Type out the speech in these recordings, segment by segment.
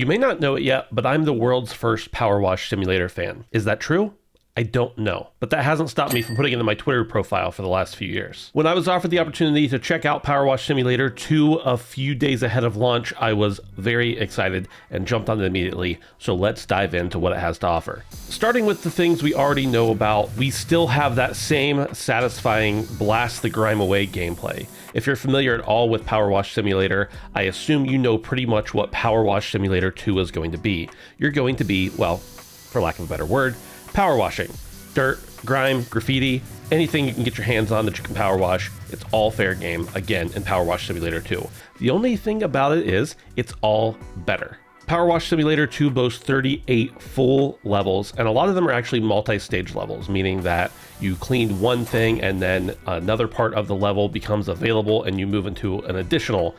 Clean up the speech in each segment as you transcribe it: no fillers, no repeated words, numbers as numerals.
You may not know it yet, but I'm the world's first PowerWash Simulator fan. Is that true? I don't know, but that hasn't stopped me from putting it in my Twitter profile for the last few years. When I was offered the opportunity to check out PowerWash Simulator 2 a few days ahead of launch, I was very excited and jumped on it immediately, so let's dive into what it has to offer. Starting with the things we already know about, we still have that same satisfying blast the grime away gameplay. If you're familiar at all with PowerWash Simulator, I assume you know pretty much what PowerWash Simulator 2 is going to be. You're going to be, well, for lack of a better word, power washing. Dirt, grime, graffiti, anything you can get your hands on that you can power wash, it's all fair game, again, in PowerWash Simulator 2. The only thing about it is, it's all better. PowerWash Simulator 2 boasts 38 full levels, and a lot of them are actually multi-stage levels, meaning that you clean one thing and then another part of the level becomes available and you move into an additional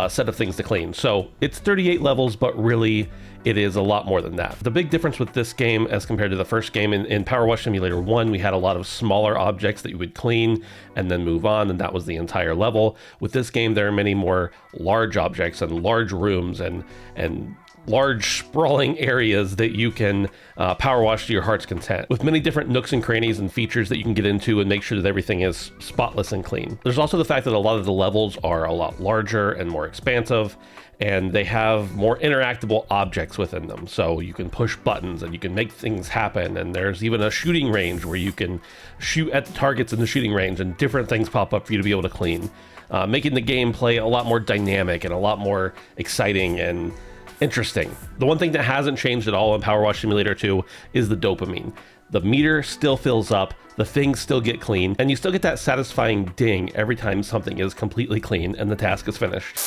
set of things to clean. So it's 38 levels, but really it is a lot more than that. The big difference with this game as compared to the first game, in PowerWash Simulator 1, we had a lot of smaller objects that you would clean and then move on, and that was the entire level. With this game, there are many more large objects and large rooms and large sprawling areas that you can power wash to your heart's content, with many different nooks and crannies and features that you can get into and make sure that everything is spotless and clean. There's also the fact that a lot of the levels are a lot larger and more expansive, and they have more interactable objects within them. So you can push buttons and you can make things happen, and there's even a shooting range where you can shoot at the targets in the shooting range and different things pop up for you to be able to clean, making the gameplay a lot more dynamic and a lot more exciting and interesting. The one thing that hasn't changed at all in PowerWash Simulator 2 is the dopamine. The meter still fills up, the things still get clean, and you still get that satisfying ding every time something is completely clean and the task is finished.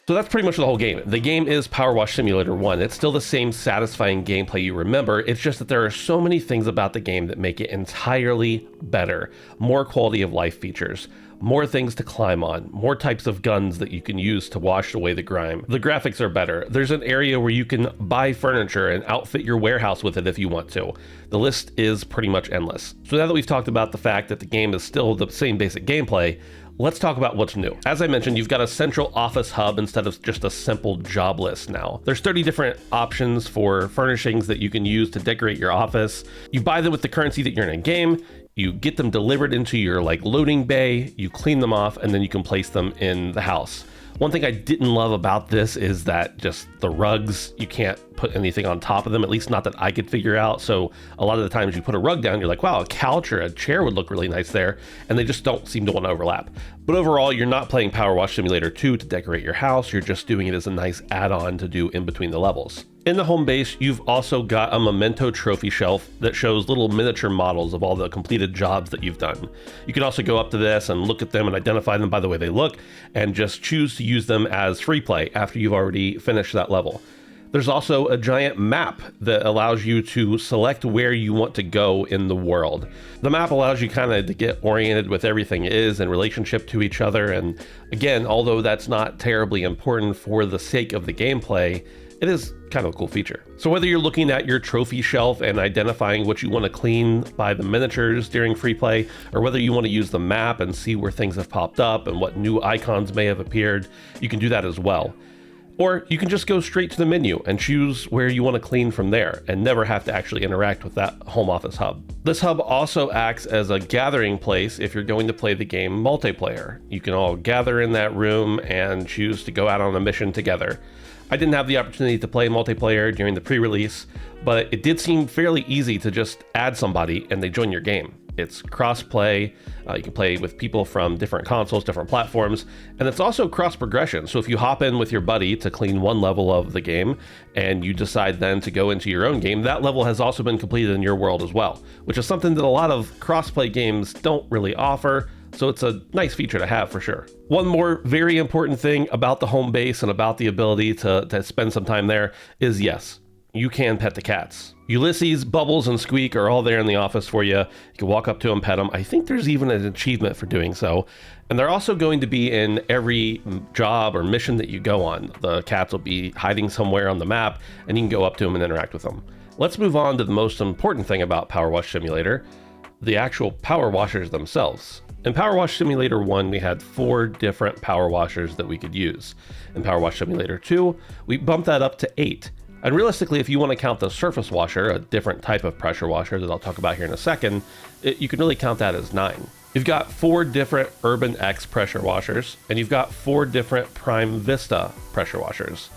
So that's pretty much the whole game. The game is PowerWash Simulator 1. It's still the same satisfying gameplay you remember. It's just that there are so many things about the game that make it entirely better. More quality of life features, more things to climb on, more types of guns that you can use to wash away the grime. The graphics are better. There's an area where you can buy furniture and outfit your warehouse with it if you want to. The list is pretty much endless. So now that we've talked about the fact that the game is still the same basic gameplay, let's talk about what's new. As I mentioned, you've got a central office hub instead of just a simple job list now. There's 30 different options for furnishings that you can use to decorate your office. You buy them with the currency that you're in a game, you get them delivered into your loading bay, you clean them off, and then you can place them in the house. One thing I didn't love about this is that just the rugs, you can't put anything on top of them, at least not that I could figure out. So a lot of the times you put a rug down, you're like, wow, a couch or a chair would look really nice there, and they just don't seem to want to overlap. But overall, you're not playing PowerWash Simulator 2 to decorate your house, you're just doing it as a nice add-on to do in between the levels. In the home base, you've also got a memento trophy shelf that shows little miniature models of all the completed jobs that you've done. You can also go up to this and look at them and identify them by the way they look, and just choose to use them as free play after you've already finished that level. There's also a giant map that allows you to select where you want to go in the world. The map allows you kind of to get oriented with everything is in relationship to each other, and again, although that's not terribly important for the sake of the gameplay, it is kind of a cool feature. So whether you're looking at your trophy shelf and identifying what you want to clean by the miniatures during free play, or whether you want to use the map and see where things have popped up and what new icons may have appeared, you can do that as well. Or you can just go straight to the menu and choose where you want to clean from there and never have to actually interact with that home office hub. This hub also acts as a gathering place if you're going to play the game multiplayer. You can all gather in that room and choose to go out on a mission together. I didn't have the opportunity to play multiplayer during the pre-release, but it did seem fairly easy to just add somebody and they join your game. It's cross-play, you can play with people from different consoles, different platforms, and it's also cross-progression. So if you hop in with your buddy to clean one level of the game, and you decide then to go into your own game, that level has also been completed in your world as well, which is something that a lot of cross-play games don't really offer. So it's a nice feature to have for sure. One more very important thing about the home base and about the ability to spend some time there is, yes, you can pet the cats. Ulysses, Bubbles, and Squeak are all there in the office for you. You can walk up to them, pet them. I think there's even an achievement for doing so. And they're also going to be in every job or mission that you go on. The cats will be hiding somewhere on the map, and you can go up to them and interact with them. Let's move on to the most important thing about PowerWash Simulator, the actual power washers themselves. In PowerWash Simulator 1, we had 4 different power washers that we could use. In PowerWash Simulator 2, we bumped that up to 8. And realistically, if you want to count the surface washer, a different type of pressure washer that I'll talk about here in a second, you can really count that as 9. You've got 4 different Urban X pressure washers, and you've got 4 different Prime Vista pressure washers.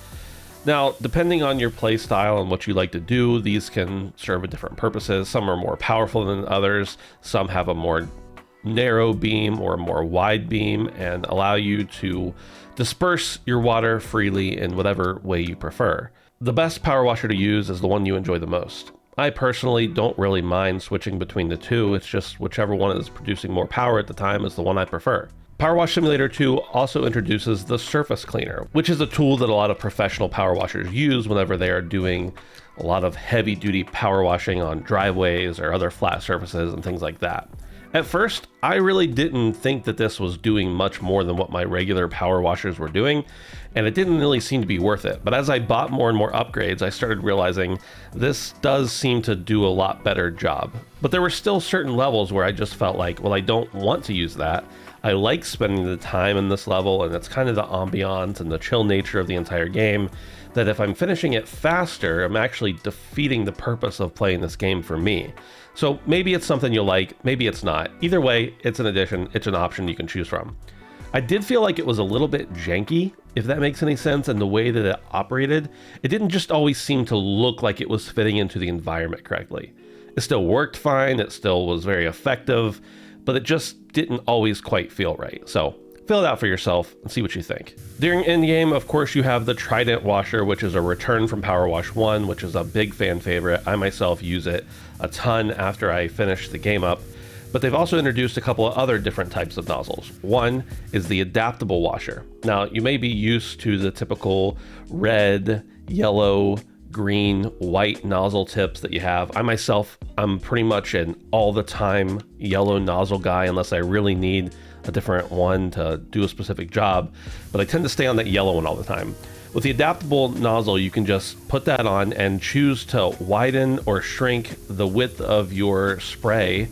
Now, depending on your play style and what you like to do, these can serve different purposes. Some are more powerful than others. Some have a more narrow beam or a more wide beam and allow you to disperse your water freely in whatever way you prefer. The best power washer to use is the one you enjoy the most. I personally don't really mind switching between the two. It's just whichever one is producing more power at the time is the one I prefer. PowerWash Simulator 2 also introduces the surface cleaner, which is a tool that a lot of professional power washers use whenever they are doing a lot of heavy duty power washing on driveways or other flat surfaces and things like that. At first, I really didn't think that this was doing much more than what my regular power washers were doing, and it didn't really seem to be worth it. But as I bought more and more upgrades, I started realizing this does seem to do a lot better job. But there were still certain levels where I just felt like, well, I don't want to use that. I like spending the time in this level, and it's kind of the ambiance and the chill nature of the entire game, that if I'm finishing it faster, I'm actually defeating the purpose of playing this game for me. So maybe it's something you'll like, maybe it's not. Either way, it's an addition, it's an option you can choose from. I did feel like it was a little bit janky, if that makes any sense, and the way that it operated, it didn't just always seem to look like it was fitting into the environment correctly. It still worked fine, it still was very effective, but it just didn't always quite feel right. So fill it out for yourself and see what you think. During endgame, of course, you have the Trident washer, which is a return from PowerWash 1, which is a big fan favorite. I myself use it a ton after I finish the game up. But they've also introduced a couple of other different types of nozzles. One is the adaptable washer. Now, you may be used to the typical red, yellow, green, white nozzle tips that you have. I myself, I'm pretty much an all the time yellow nozzle guy unless I really need a different one to do a specific job, but I tend to stay on that yellow one all the time. With the adaptable nozzle, you can just put that on and choose to widen or shrink the width of your spray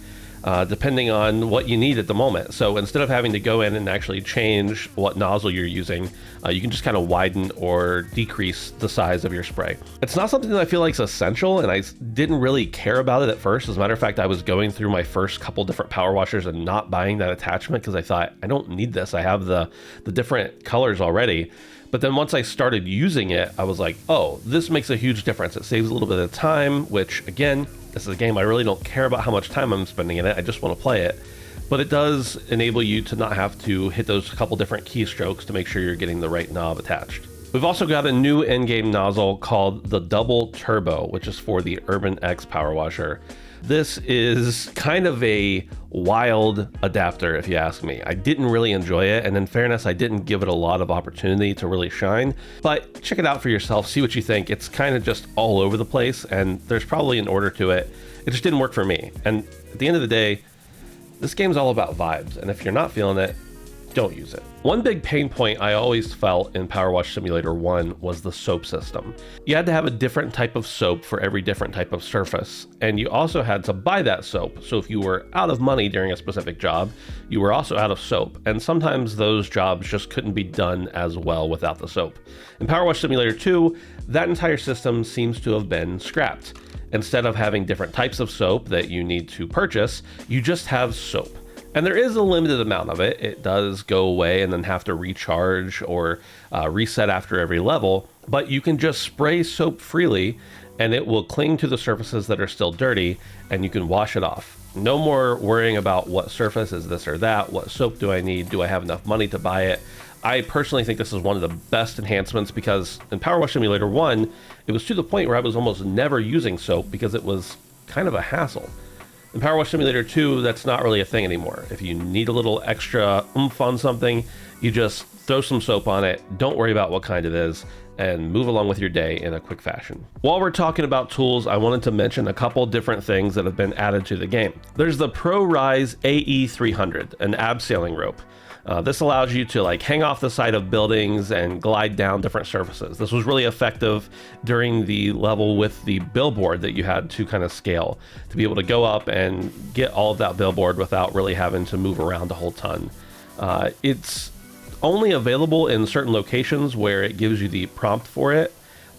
depending on what you need at the moment. So instead of having to go in and actually change what nozzle you're using, you can just kind of widen or decrease the size of your spray. It's not something that I feel like is essential, and I didn't really care about it at first. As a matter of fact, I was going through my first couple different power washers and not buying that attachment because I thought, I don't need this. I have the different colors already. But then once I started using it, I was like, oh, this makes a huge difference. It saves a little bit of time, which again, this is a game I really don't care about how much time I'm spending in it. I just want to play it. But it does enable you to not have to hit those couple different keystrokes to make sure you're getting the right knob attached. We've also got a new in-game nozzle called the Double Turbo, which is for the Urban X power washer. This is kind of a wild adapter, if you ask me. I didn't really enjoy it, and in fairness, I didn't give it a lot of opportunity to really shine, but check it out for yourself, see what you think. It's kind of just all over the place, and there's probably an order to it. It just didn't work for me. And at the end of the day, this game's all about vibes, and if you're not feeling it, don't use it. One big pain point I always felt in PowerWash Simulator 1 was the soap system. You had to have a different type of soap for every different type of surface, and you also had to buy that soap. So if you were out of money during a specific job, you were also out of soap, and sometimes those jobs just couldn't be done as well without the soap. In PowerWash Simulator 2, that entire system seems to have been scrapped. Instead of having different types of soap that you need to purchase, you just have soap. And there is a limited amount of it. It does go away and then have to recharge or reset after every level, but you can just spray soap freely and it will cling to the surfaces that are still dirty and you can wash it off. No more worrying about what surface is this or that, what soap do I need, do I have enough money to buy it. I personally think this is one of the best enhancements because in PowerWash Simulator 1, it was to the point where I was almost never using soap because it was kind of a hassle. In PowerWash Simulator 2, that's not really a thing anymore. If you need a little extra oomph on something, you just throw some soap on it, don't worry about what kind it is, and move along with your day in a quick fashion. While we're talking about tools, I wanted to mention a couple different things that have been added to the game. There's the ProRise AE300, an abseiling rope. This allows you to like hang off the side of buildings and glide down different surfaces. This was really effective during the level with the billboard that you had to kind of scale, to be able to go up and get all of that billboard without really having to move around a whole ton. It's only available in certain locations where it gives you the prompt for it,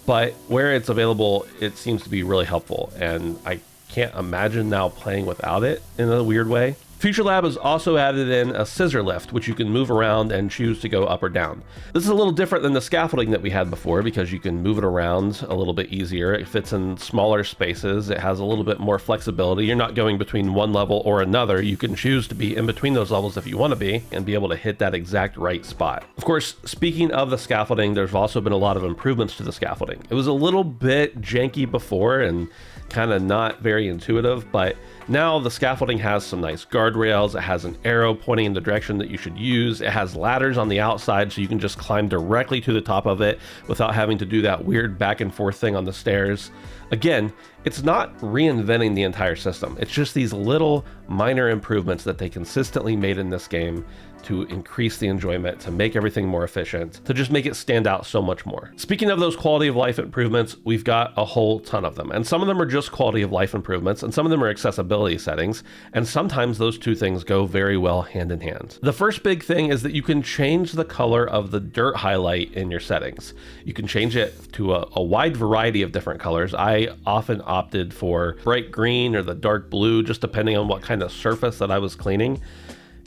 but where it's available, it seems to be really helpful, and I can't imagine now playing without it in a weird way. FuturLab has also added in a scissor lift, which you can move around and choose to go up or down. This is a little different than the scaffolding that we had before because you can move it around a little bit easier. It fits in smaller spaces. It has a little bit more flexibility. You're not going between one level or another. You can choose to be in between those levels if you want to be and be able to hit that exact right spot. Of course, speaking of the scaffolding, there's also been a lot of improvements to the scaffolding. It was a little bit janky before and kind of not very intuitive, but now the scaffolding has some nice guardrails. It has an arrow pointing in the direction that you should use. It has ladders on the outside so you can just climb directly to the top of it without having to do that weird back and forth thing on the stairs. Again, it's not reinventing the entire system. It's just these little minor improvements that they consistently made in this game to increase the enjoyment, to make everything more efficient, to just make it stand out so much more. Speaking of those quality of life improvements, we've got a whole ton of them. And some of them are just quality of life improvements, and some of them are accessibility settings. And sometimes those two things go very well hand in hand. The first big thing is that you can change the color of the dirt highlight in your settings. You can change it to a wide variety of different colors. I often opted for bright green or the dark blue, just depending on what kind of surface that I was cleaning.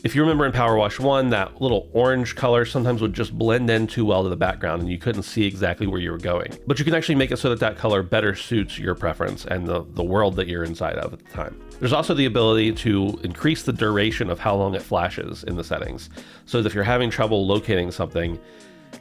If you remember in PowerWash 1, that little orange color sometimes would just blend in too well to the background and you couldn't see exactly where you were going. But you can actually make it so that that color better suits your preference and the world that you're inside of at the time. There's also the ability to increase the duration of how long it flashes in the settings. So that if you're having trouble locating something,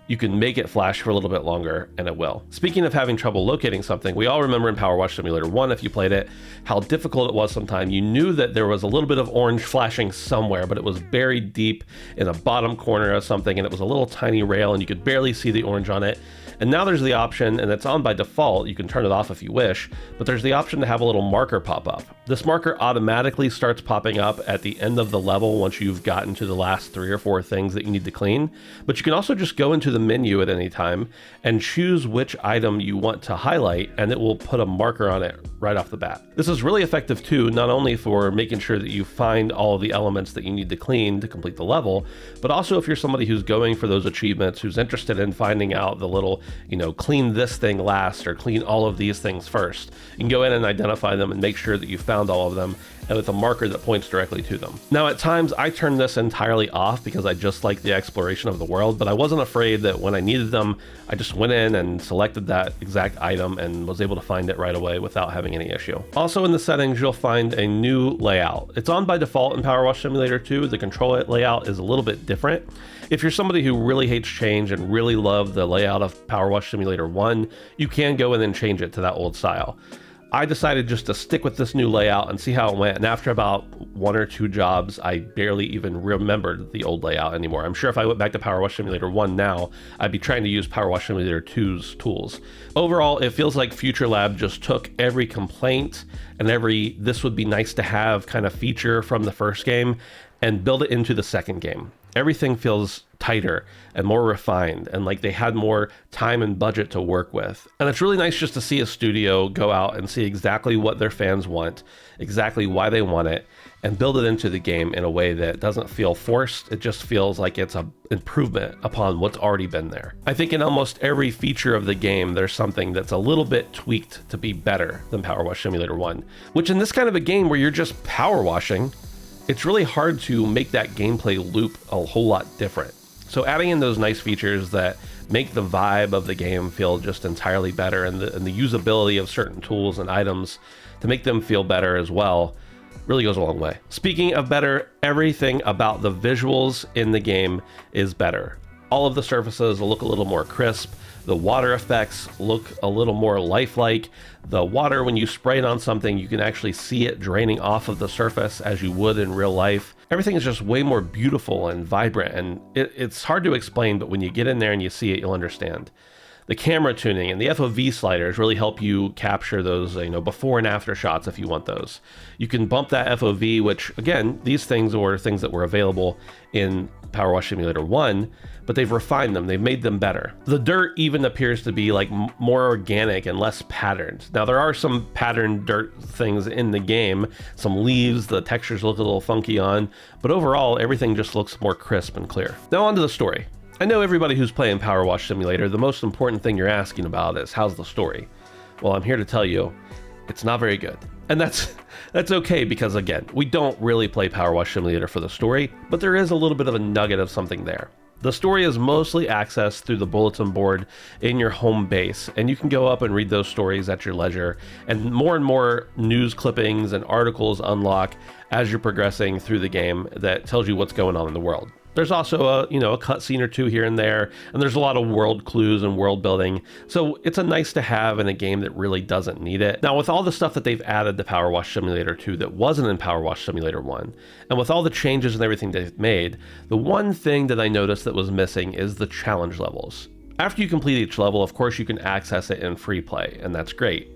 you can make it flash for a little bit longer, and it will. Speaking of having trouble locating something, we all remember in PowerWash Simulator 1, if you played it, how difficult it was sometimes. You knew that there was a little bit of orange flashing somewhere, but it was buried deep in the bottom corner of something, and it was a little tiny rail, and you could barely see the orange on it. And now there's the option, and it's on by default, you can turn it off if you wish, but there's the option to have a little marker pop up. This marker automatically starts popping up at the end of the level once you've gotten to the last 3 or 4 things that you need to clean. But you can also just go into the menu at any time and choose which item you want to highlight, and it will put a marker on it right off the bat. This is really effective too, not only for making sure that you find all of the elements that you need to clean to complete the level, but also if you're somebody who's going for those achievements, who's interested in finding out the little, clean this thing last or clean all of these things first. You can go in and identify them and make sure that you found all of them, and with a marker that points directly to them. Now at times I turned this entirely off because I just like the exploration of the world, but I wasn't afraid that when I needed them, I just went in and selected that exact item and was able to find it right away without having any issue. Also in the settings, you'll find a new layout. It's on by default in PowerWash Simulator 2. The control layout is a little bit different. If you're somebody who really hates change and really loved the layout of PowerWash Simulator 1, you can go in and change it to that old style. I decided just to stick with this new layout and see how it went, and after about 1 or 2 jobs, I barely even remembered the old layout anymore. I'm sure if I went back to PowerWash Simulator 1 now, I'd be trying to use PowerWash Simulator 2's tools. Overall, it feels like FuturLab just took every complaint and every "this would be nice to have" kind of feature from the first game and built it into the second game. Everything feels tighter and more refined, and like they had more time and budget to work with. And it's really nice just to see a studio go out and see exactly what their fans want, exactly why they want it, and build it into the game in a way that doesn't feel forced. It just feels like it's an improvement upon what's already been there. I think in almost every feature of the game, there's something that's a little bit tweaked to be better than PowerWash Simulator 1, which in this kind of a game where you're just power washing, it's really hard to make that gameplay loop a whole lot different. So adding in those nice features that make the vibe of the game feel just entirely better, and the usability of certain tools and items to make them feel better as well really goes a long way. Speaking of better, everything about the visuals in the game is better. All of the surfaces look a little more crisp. The water effects look a little more lifelike. The water, when you spray it on something, you can actually see it draining off of the surface as you would in real life. Everything is just way more beautiful and vibrant, and it's hard to explain, but when you get in there and you see it, you'll understand. The camera tuning and the FOV sliders really help you capture those, before and after shots if you want those. You can bump that FOV, which again, these things were things that were available in PowerWash Simulator 1, but they've refined them, they've made them better. The dirt even appears to be like more organic and less patterned. Now there are some patterned dirt things in the game, some leaves, the textures look a little funky on, but overall everything just looks more crisp and clear. Now on to the story. I know everybody who's playing PowerWash Simulator, the most important thing you're asking about is how's the story? Well, I'm here to tell you, it's not very good. And that's okay because again, we don't really play PowerWash Simulator for the story, but there is a little bit of a nugget of something there. The story is mostly accessed through the bulletin board in your home base, and you can go up and read those stories at your leisure, and more news clippings and articles unlock as you're progressing through the game that tells you what's going on in the world. There's also a cutscene or two here and there, and there's a lot of world clues and world building. So it's a nice to have in a game that really doesn't need it. Now, with all the stuff that they've added to PowerWash Simulator 2 that wasn't in PowerWash Simulator 1, and with all the changes and everything they've made, the one thing that I noticed that was missing is the challenge levels. After you complete each level, of course, you can access it in free play, and that's great.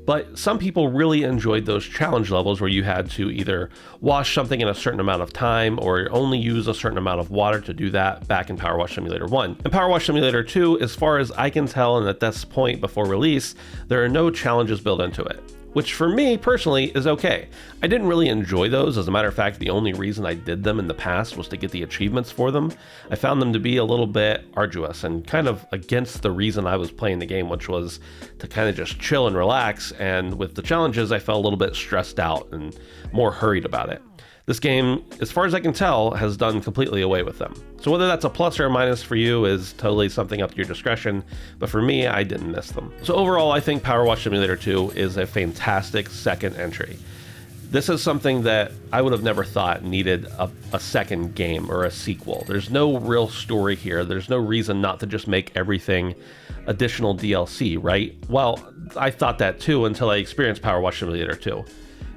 But some people really enjoyed those challenge levels where you had to either wash something in a certain amount of time or only use a certain amount of water to do that back in PowerWash Simulator 1. In PowerWash Simulator 2, as far as I can tell, and at this point before release, there are no challenges built into it, which for me personally is okay. I didn't really enjoy those. As a matter of fact, the only reason I did them in the past was to get the achievements for them. I found them to be a little bit arduous and kind of against the reason I was playing the game, which was to kind of just chill and relax. And with the challenges, I felt a little bit stressed out and more hurried about it. This game, as far as I can tell, has done completely away with them. So whether that's a plus or a minus for you is totally something up to your discretion, but for me, I didn't miss them. So overall, I think PowerWash Simulator 2 is a fantastic second entry. This is something that I would have never thought needed a second game or a sequel. There's no real story here. There's no reason not to just make everything additional DLC, right? Well, I thought that too until I experienced PowerWash Simulator 2.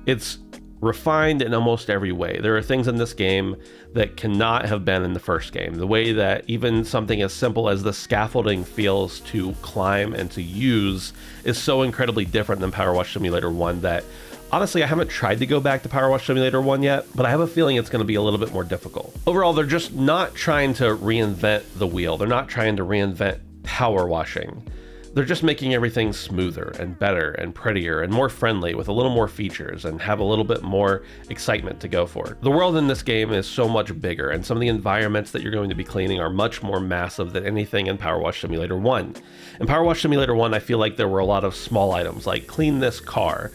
It's refined in almost every way. There are things in this game that cannot have been in the first game. The way that even something as simple as the scaffolding feels to climb and to use is so incredibly different than PowerWash Simulator 1 that honestly, I haven't tried to go back to PowerWash Simulator 1 yet, but I have a feeling it's going to be a little bit more difficult. Overall, they're just not trying to reinvent the wheel. They're not trying to reinvent power washing. They're just making everything smoother and better and prettier and more friendly with a little more features and have a little bit more excitement to go for. The world in this game is so much bigger, and some of the environments that you're going to be cleaning are much more massive than anything in PowerWash Simulator 1. In PowerWash Simulator 1, I feel like there were a lot of small items like clean this car.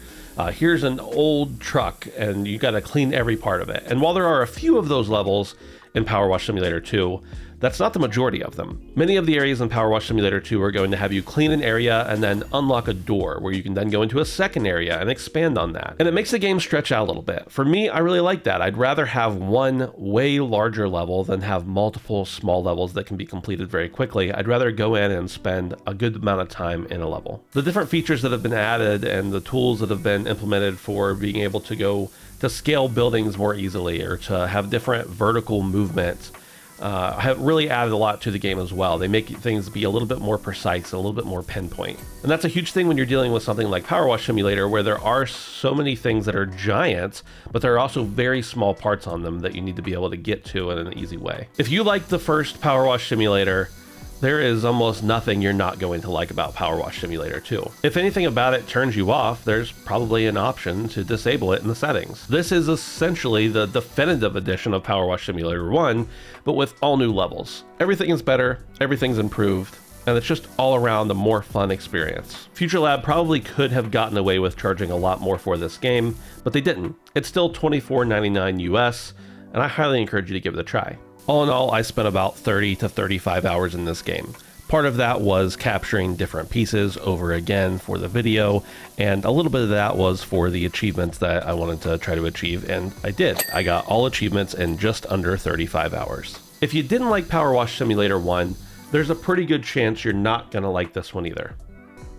Here's an old truck and you got to clean every part of it. And while there are a few of those levels in PowerWash Simulator 2, that's not the majority of them. Many of the areas in PowerWash Simulator 2 are going to have you clean an area and then unlock a door where you can then go into a second area and expand on that. And it makes the game stretch out a little bit. For me, I really like that. I'd rather have one way larger level than have multiple small levels that can be completed very quickly. I'd rather go in and spend a good amount of time in a level. The different features that have been added and the tools that have been implemented for being able to go to scale buildings more easily or to have different vertical movements have really added a lot to the game as well. They make things be a little bit more precise, a little bit more pinpoint. And that's a huge thing when you're dealing with something like PowerWash Simulator, where there are so many things that are giants, but there are also very small parts on them that you need to be able to get to in an easy way. If you like the first PowerWash Simulator, there is almost nothing you're not going to like about PowerWash Simulator 2. If anything about it turns you off, there's probably an option to disable it in the settings. This is essentially the definitive edition of PowerWash Simulator 1, but with all new levels. Everything is better, everything's improved, and it's just all around a more fun experience. FuturLab probably could have gotten away with charging a lot more for this game, but they didn't. It's still $24.99 US, and I highly encourage you to give it a try. All in all, I spent about 30 to 35 hours in this game. Part of that was capturing different pieces over again for the video, and a little bit of that was for the achievements that I wanted to try to achieve, and I did. I got all achievements in just under 35 hours. If you didn't like PowerWash Simulator 1, there's a pretty good chance you're not going to like this one either.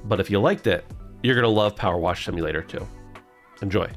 But if you liked it, you're going to love PowerWash Simulator 2. Enjoy.